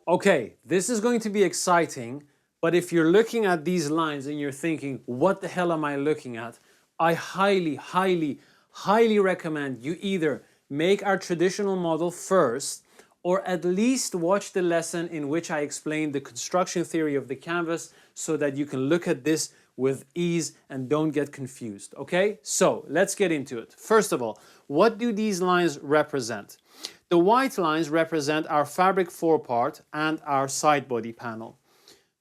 Okay, this is going to be exciting, but if you're looking at these lines and you're thinking, what the hell am I looking at? I highly recommend you either make our traditional model first, or at least watch the lesson in which I explain the construction theory of the canvas so that you can look at this with ease and don't get confused, okay? So let's get into it. First of all, what do these lines represent? The white lines represent our fabric forepart and our side body panel.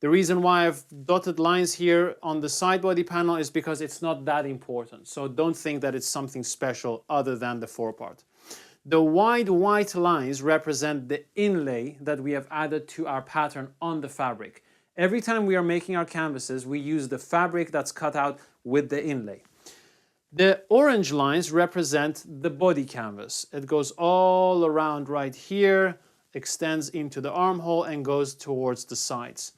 The reason why I've dotted lines here on the side body panel is because it's not that important. So don't think that it's something special other than the forepart. The wide white lines represent the inlay that we have added to our pattern on the fabric. Every time we are making our canvases, we use the fabric that's cut out with the inlay. The orange lines represent the body canvas. It goes all around right here, extends into the armhole and goes towards the sides.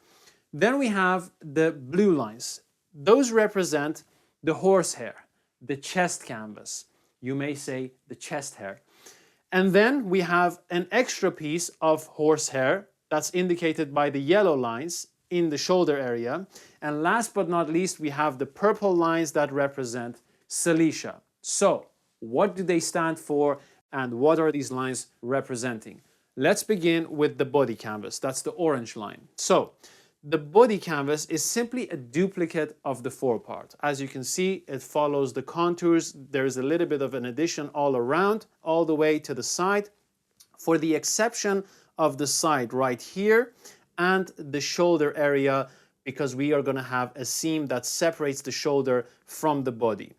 Then we have the blue lines. Those represent the horsehair, the chest canvas. You may say the chest hair. And then we have an extra piece of horsehair that's indicated by the yellow lines in the shoulder area. And last but not least, we have the purple lines that represent 𝗬𝗲. So, what do they stand for and what are these lines representing? Let's begin with the body canvas. That's the orange line. So, the body canvas is simply a duplicate of the forepart. As you can see, it follows the contours. There's a little bit of an addition all around, all the way to the side, for the exception of the side right here and the shoulder area, because we are going to have a seam that separates the shoulder from the body.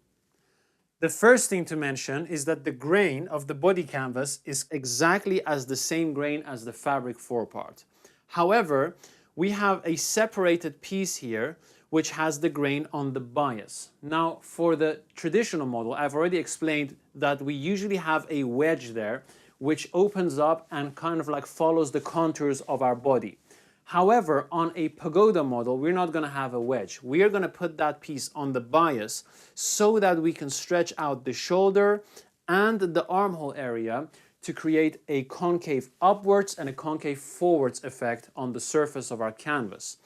The first thing to mention is that the grain of the body canvas is exactly as the same grain as the fabric forepart. However, we have a separated piece here which has the grain on the bias. Now, for the traditional model, I've already explained that we usually have a wedge there which opens up and kind of like follows the contours of our body. However, on a pagoda model, we're not going to have a wedge. We are going to put that piece on the bias so that we can stretch out the shoulder and the armhole area to create a concave upwards and a concave forwards effect on the surface of our canvas.